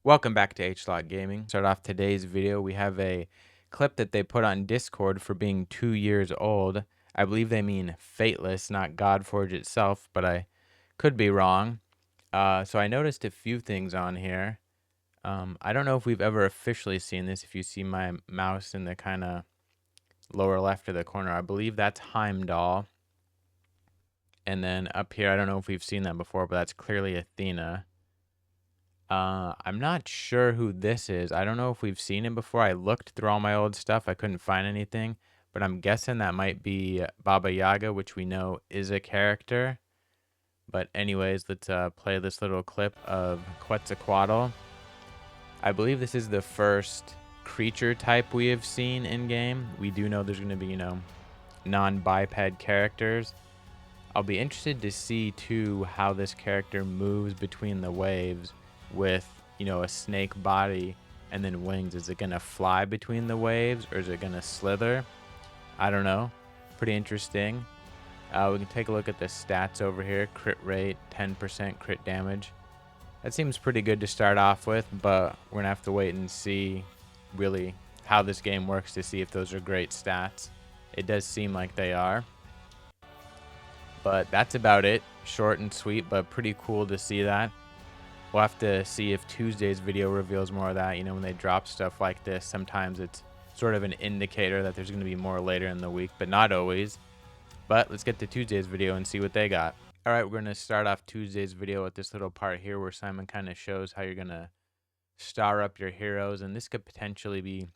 Welcome back to H-Lock Gaming. Start off today's video. We have a clip that they put on Discord for being 2 years old. I believe they mean Fateless, not Godforge itself, but I could be wrong. So I noticed a few things on here. I don't know if we've ever officially seen this. If you see my mouse in the kind of lower left of the corner, I believe that's Heimdall. And then up here, I don't know if we've seen that before, but that's clearly Athena. I'm not sure who this is. I don't know if we've seen him before. I looked through all my old stuff. I couldn't find anything, but I'm guessing that might be Baba Yaga, which we know is a character. But anyways, let's play this little clip of Quetzalcoatl. I believe this is the first creature type we have seen in game. We do know there's going to be, non-biped characters. I'll be interested to see too how this character moves between the waves with, a snake body and then wings. Is it going to fly between the waves or is it going to slither? I don't know. Pretty interesting. We can take a look at the stats over here. Crit rate, 10% crit damage. That seems pretty good to start off with, but we're going to have to wait and see really how this game works to see if those are great stats. It does seem like they are. But that's about it. Short and sweet, but pretty cool to see that. We'll have to see if Tuesday's video reveals more of that. When they drop stuff like this, sometimes it's sort of an indicator that there's going to be more later in the week, but not always. But let's get to Tuesday's video and see what they got. All right, we're going to start off Tuesday's video with this little part here where Simon kind of shows how you're going to star up your heroes. And this could potentially be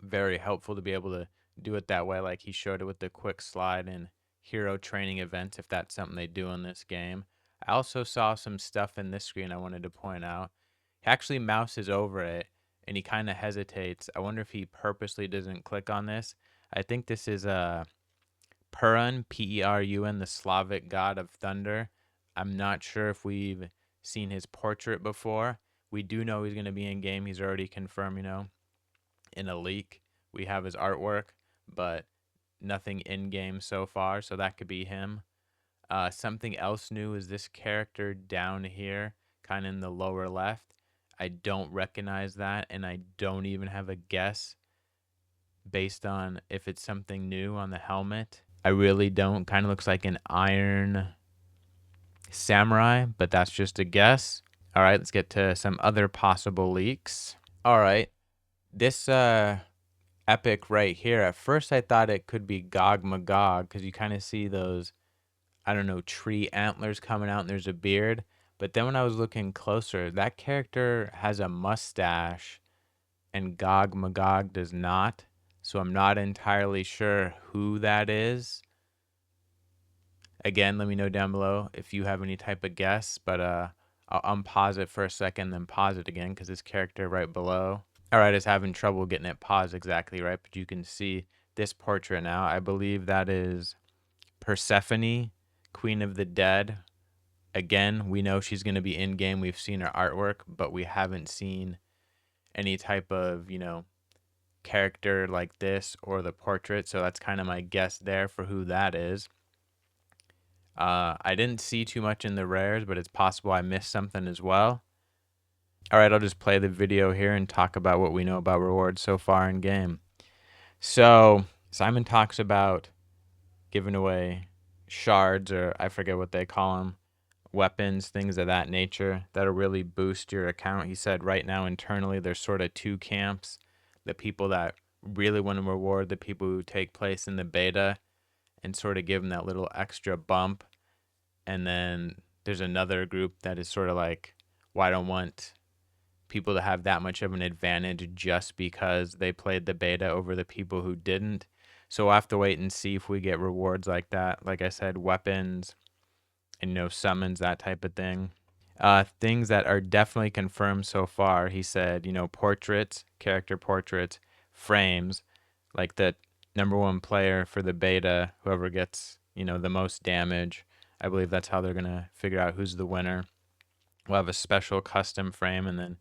very helpful to be able to do it that way, like he showed it with the quick slide and hero training events, if that's something they do in this game. I also saw some stuff in this screen I wanted to point out. He actually mouses over it and he kind of hesitates. I wonder if he purposely doesn't click on this. I think this is Perun, Perun, the Slavic god of thunder. I'm not sure if we've seen his portrait before. We do know he's going to be in game. He's already confirmed, in a leak. We have his artwork, but nothing in game so far, so that could be him. Something else new is this character down here, kind of in the lower left. I don't recognize that, and I don't even have a guess based on if it's something new on the helmet. I really don't. Kind of looks like an iron samurai, but that's just a guess. All right, let's get to some other possible leaks. All right, this epic right here. At first, I thought it could be Gog Magog because you kind of see those, I don't know, tree antlers coming out and there's a beard. But then when I was looking closer, that character has a mustache and Gog Magog does not. So I'm not entirely sure who that is. Again, let me know down below if you have any type of guess, but I'll unpause it for a second, then pause it again because this character right below. All right, is having trouble getting it paused exactly right, but you can see this portrait now. I believe that is Persephone, Queen of the Dead. Again, we know she's going to be in game. We've seen her artwork, but we haven't seen any type of, character like this or the portrait. So that's kind of my guess there for who that is. I didn't see too much in the rares, but it's possible I missed something as well. All right, I'll just play the video here and talk about what we know about rewards so far in game. So Simon talks about giving away shards, or I forget what they call them, weapons, things of that nature that'll really boost your account. He said right now internally there's sort of two camps: the people that really want to reward the people who take place in the beta and sort of give them that little extra bump, and then there's another group that is sort of like, well, I don't want people to have that much of an advantage just because they played the beta over the people who didn't. So we'll have to wait and see if we get rewards like that. Like I said, weapons and summons, that type of thing. Things that are definitely confirmed so far, he said, portraits, character portraits, frames, like the number one player for the beta, whoever gets, the most damage. I believe that's how they're going to figure out who's the winner. We'll have a special custom frame, and then,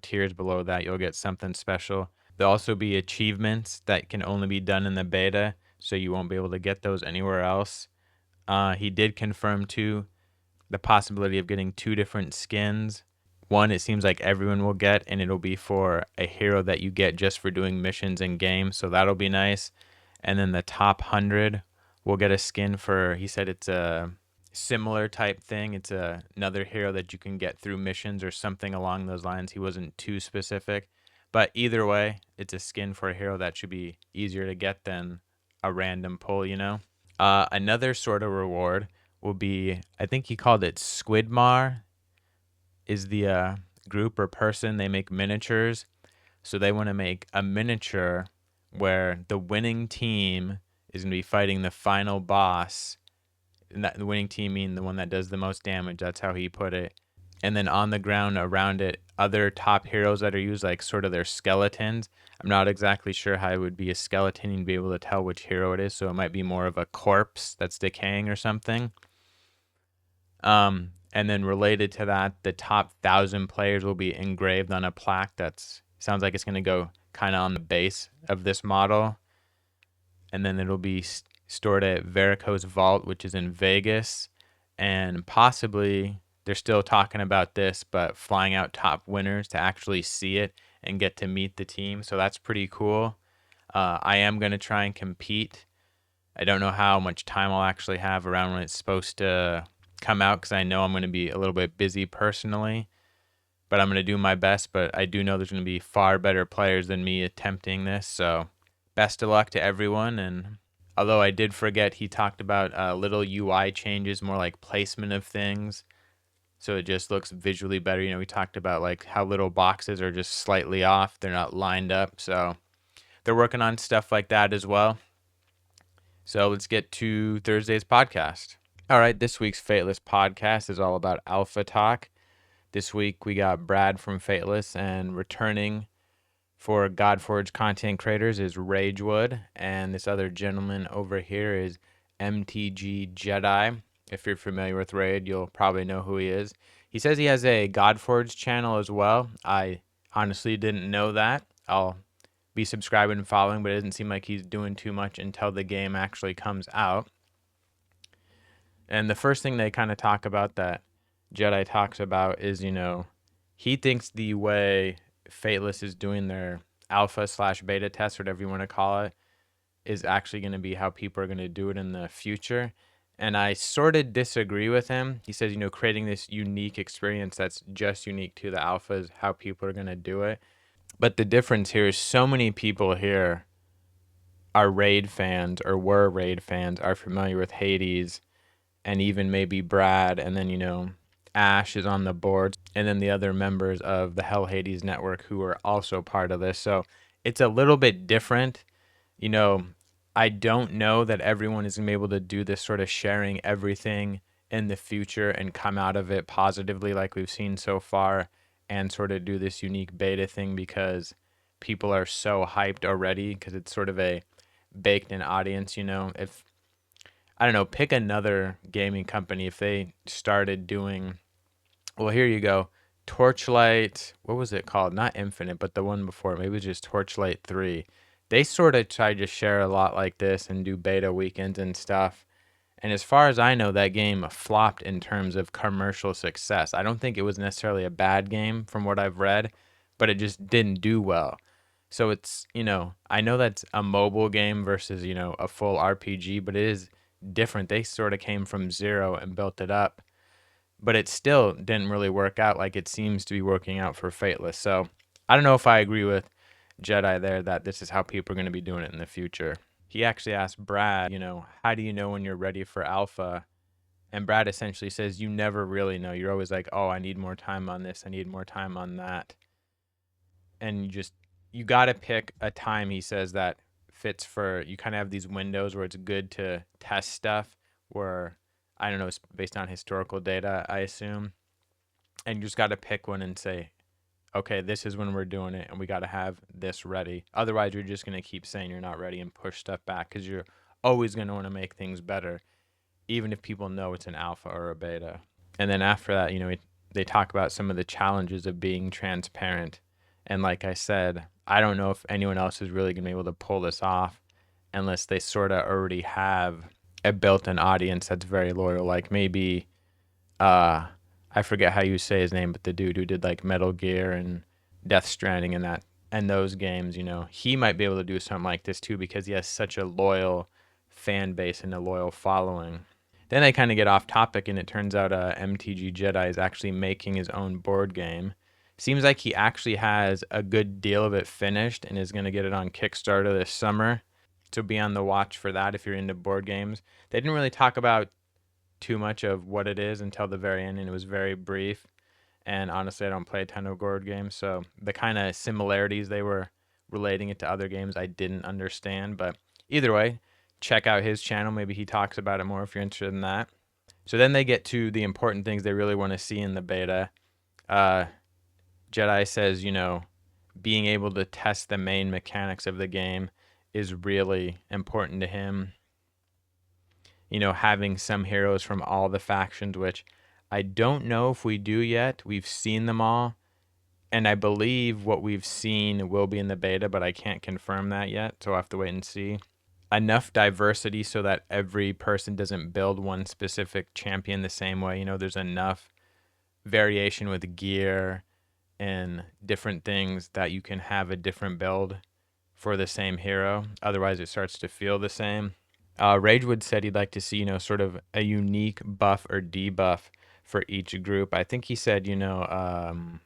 tiers below that, you'll get something special. There'll also be achievements that can only be done in the beta, so you won't be able to get those anywhere else. He did confirm, too, the possibility of getting 2 different skins, one it seems like everyone will get, and it'll be for a hero that you get just for doing missions in game, so that'll be nice. And then the top 100 will get a skin for, he said it's a similar type thing. It's another hero that you can get through missions or something along those lines. He wasn't too specific. But either way, it's a skin for a hero that should be easier to get than a random pull, you know? Another sort of reward will be, I think he called it Squidmar, is the group or person. They make miniatures. So they want to make a miniature where the winning team is going to be fighting the final boss. And that, the winning team mean the one that does the most damage. That's how he put it. And then on the ground around it, other top heroes that are used, like sort of their skeletons. I'm not exactly sure how it would be a skeleton and be able to tell which hero it is. So it might be more of a corpse that's decaying or something. And then related to that, the top 1,000 players will be engraved on a plaque. That's sounds like it's going to go kind of on the base of this model. And then it'll be stored at Verico's Vault, which is in Vegas. And possibly they're still talking about this, but flying out top winners to actually see it and get to meet the team. So that's pretty cool. I am going to try and compete. I don't know how much time I'll actually have around when it's supposed to come out, because I know I'm going to be a little bit busy personally, but I'm going to do my best. But I do know there's going to be far better players than me attempting this. So best of luck to everyone. And although I did forget, he talked about little UI changes, more like placement of things. So it just looks visually better. You know, we talked about like how little boxes are just slightly off. They're not lined up. So they're working on stuff like that as well. So let's get to Thursday's podcast. All right, this week's Fateless podcast is all about Alpha Talk. This week we got Brad from Fateless, and returning for Godforge content creators is Ragewood, and this other gentleman over here is MTG Jedi. If you're familiar with Raid, you'll probably know who he is. He says he has a Godforge channel as well. I honestly didn't know that. I'll be subscribing and following, but it doesn't seem like he's doing too much until the game actually comes out. And the first thing they kind of talk about that Jedi talks about is, you know, he thinks the way Fateless is doing their alpha/beta test, whatever you want to call it, is actually going to be how people are going to do it in the future. And I sort of disagree with him. He says, you know, creating this unique experience that's just unique to the alpha is how people are going to do it. But the difference here is so many people here are Raid fans or were Raid fans, are familiar with Hades, and even maybe Brad, and then, you know, Ash is on the board, and then the other members of the Hell Hades network who are also part of this. So it's a little bit different. You know, I don't know that everyone is going to be able to do this sort of sharing everything in the future and come out of it positively like we've seen so far, and sort of do this unique beta thing, because people are so hyped already, because it's sort of a baked in audience. You know, if I don't know, pick another gaming company. If they started doing, well, here you go, Torchlight, what was it called? Not Infinite, but the one before, maybe it was just Torchlight 3. They sort of tried to share a lot like this and do beta weekends and stuff. And as far as I know, that game flopped in terms of commercial success. I don't think it was necessarily a bad game from what I've read, but it just didn't do well. So it's, you know, I know that's a mobile game versus, you know, a full RPG, but it is different. They sort of came from zero and built it up, but it still didn't really work out like it seems to be working out for Fateless. So I don't know if I agree with Jedi there that this is how people are going to be doing it in the future. He actually asked Brad, you know, how do you know when you're ready for alpha? And Brad essentially says, you never really know. You're always like, oh, I need more time on this. I need more time on that. And you got to pick a time, he says, that fits for, you kind of have these windows where it's good to test stuff, where, I don't know, it's based on historical data, I assume. And you just got to pick one and say, okay, this is when we're doing it, and we got to have this ready. Otherwise, you're just going to keep saying you're not ready and push stuff back, because you're always going to want to make things better, even if people know it's an alpha or a beta. And then after that, you know, they talk about some of the challenges of being transparent. And like I said, I don't know if anyone else is really going to be able to pull this off unless they sort of already have a built-in audience that's very loyal. Like maybe, I I forget how you say his name, but the dude who did like Metal Gear and Death Stranding and that and those games, he might be able to do something like this too because he has such a loyal fan base and a loyal following. Then they kind of get off topic, and it turns out MTG Jedi is actually making his own board game. Seems like he actually has a good deal of it finished and is going to get it on Kickstarter this summer. So be on the watch for that if you're into board games. They didn't really talk about too much of what it is until the very end, and it was very brief. And honestly, I don't play a ton of board games, so the kind of similarities they were relating it to other games I didn't understand. But either way, check out his channel. Maybe he talks about it more if you're interested in that. So then they get to the important things they really want to see in the beta. Uh, Jedi says, being able to test the main mechanics of the game is really important to him. Having some heroes from all the factions, which I don't know if we do yet. We've seen them all, and I believe what we've seen will be in the beta, but I can't confirm that yet, so I'll have to wait and see. Enough diversity so that every person doesn't build one specific champion the same way. There's enough variation with gear and different things that you can have a different build for the same hero. Otherwise, it starts to feel the same. Ragewood said he'd like to see, sort of a unique buff or debuff for each group. I think he said, man,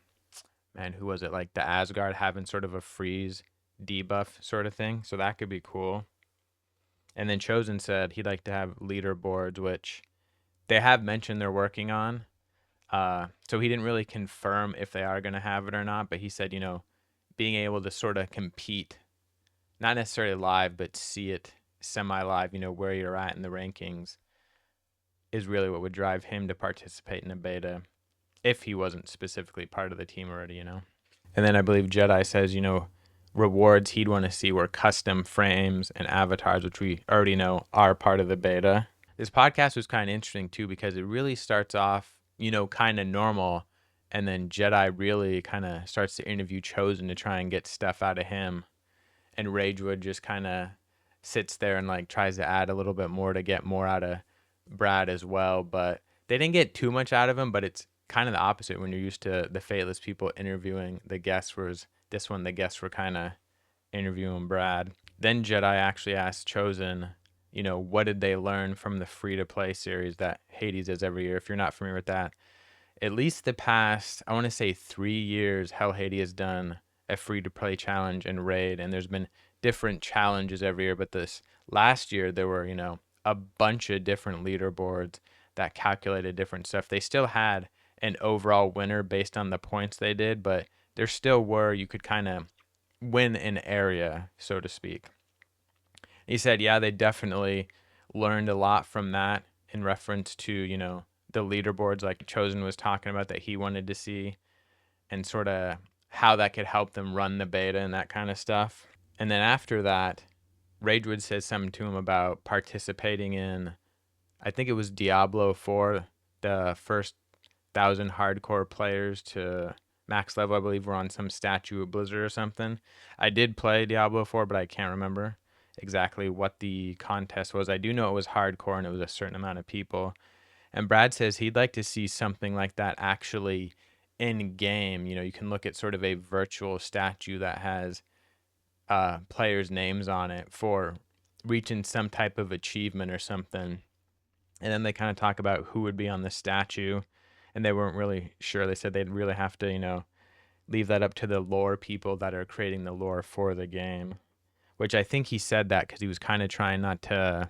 who was it? Like the Asgard having sort of a freeze debuff sort of thing. So that could be cool. And then Chosen said he'd like to have leaderboards, which they have mentioned they're working on. So he didn't really confirm if they are going to have it or not, but he said, being able to sort of compete, not necessarily live, but see it semi-live, where you're at in the rankings is really what would drive him to participate in the beta if he wasn't specifically part of the team already. And then I believe Jedi says, rewards he'd want to see were custom frames and avatars, which we already know are part of the beta. This podcast was kind of interesting too because it really starts off, kind of normal, and then Jedi really kind of starts to interview Chosen to try and get stuff out of him, and Ragewood just kind of sits there and like tries to add a little bit more to get more out of Brad as well. But they didn't get too much out of him, but it's kind of the opposite when you're used to the Fateless people interviewing the guests, whereas this one the guests were kind of interviewing Brad. Then Jedi actually asked Chosen, what did they learn from the free-to-play series that Hades does every year? If you're not familiar with that, at least the past, I want to say 3 years, Hell Hades has done a free-to-play challenge and raid, and there's been different challenges every year. But this last year, there were, a bunch of different leaderboards that calculated different stuff. They still had an overall winner based on the points they did, but there still were, you could kind of win an area, so to speak. He said, yeah, they definitely learned a lot from that in reference to, the leaderboards like Chosen was talking about that he wanted to see and sort of how that could help them run the beta and that kind of stuff. And then after that, Ragewood says something to him about participating in, I think it was Diablo 4, the first 1,000 hardcore players to max level, I believe, were on some statue of Blizzard or something. I did play Diablo 4, but I can't remember exactly what the contest was. I do know it was hardcore and it was a certain amount of people. And Brad says he'd like to see something like that actually in game. You can look at sort of a virtual statue that has players' names on it for reaching some type of achievement or something. And then they kind of talk about who would be on the statue, and they weren't really sure. They said they'd really have to, leave that up to the lore people that are creating the lore for the game, which I think he said that because he was kind of trying not to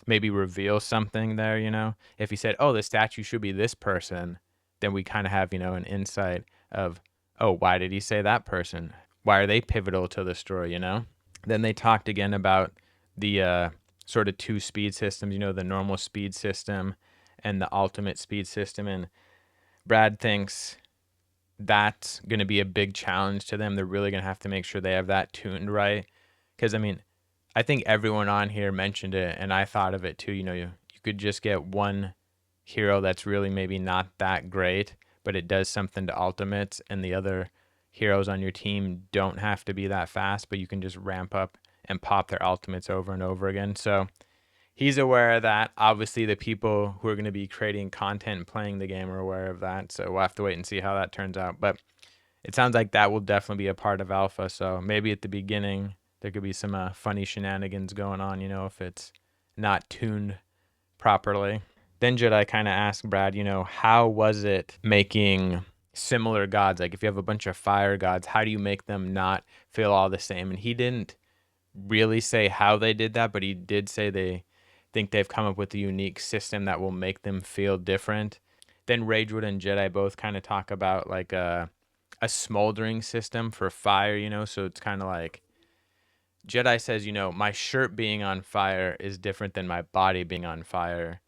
maybe reveal something there. If he said, oh, the statue should be this person, then we kind of have, an insight of, oh, why did he say that person? Why are they pivotal to the story, Then they talked again about the sort of two speed systems, the normal speed system and the ultimate speed system. And Brad thinks that's going to be a big challenge to them. They're really going to have to make sure they have that tuned right. Because, I think everyone on here mentioned it, and I thought of it too. You could just get one hero that's really maybe not that great, but it does something to ultimates, and the other heroes on your team don't have to be that fast, but you can just ramp up and pop their ultimates over and over again. So he's aware of that. Obviously, the people who are going to be creating content and playing the game are aware of that. So we'll have to wait and see how that turns out. But it sounds like that will definitely be a part of alpha. So maybe at the beginning there could be some funny shenanigans going on, if it's not tuned properly. Then Jedi kind of asked Brad, how was it making similar gods? Like if you have a bunch of fire gods, how do you make them not feel all the same? And he didn't really say how they did that, but he did say they think they've come up with a unique system that will make them feel different. Then Ragewood and Jedi both kind of talk about like a smoldering system for fire, so it's kind of like Jedi says, my shirt being on fire is different than my body being on fire.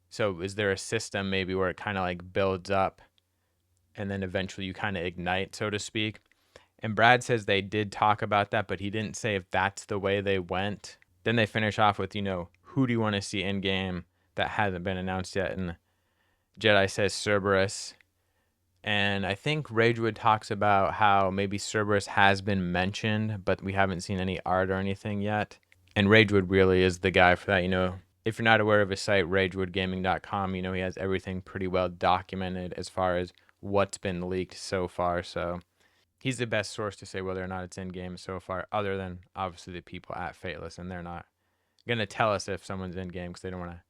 So is there a system maybe where it kind of like builds up and then eventually you kind of ignite, so to speak? And Brad says they did talk about that, but he didn't say if that's the way they went. Then they finish off with, who do you want to see in game that hasn't been announced yet? And Jedi says Cerberus. And I think Ragewood talks about how maybe Cerberus has been mentioned, but we haven't seen any art or anything yet. And Ragewood really is the guy for that. If you're not aware of his site, ragewoodgaming.com, he has everything pretty well documented as far as what's been leaked so far. So he's the best source to say whether or not it's in game so far, other than obviously the people at Fateless, and they're not going to tell us if someone's in game because they don't want to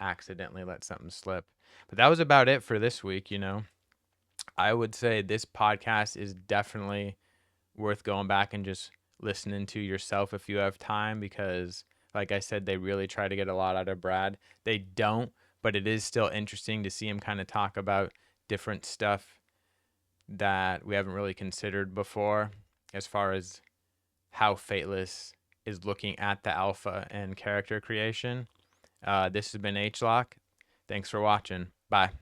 accidentally let something slip. But that was about it for this week. I would say this podcast is definitely worth going back and just listening to yourself if you have time, because like I said, they really try to get a lot out of Brad. They don't, but it is still interesting to see him kind of talk about different stuff that we haven't really considered before, as far as how Fateless is looking at the alpha and character creation. This has been H-Lock. Thanks for watching. Bye.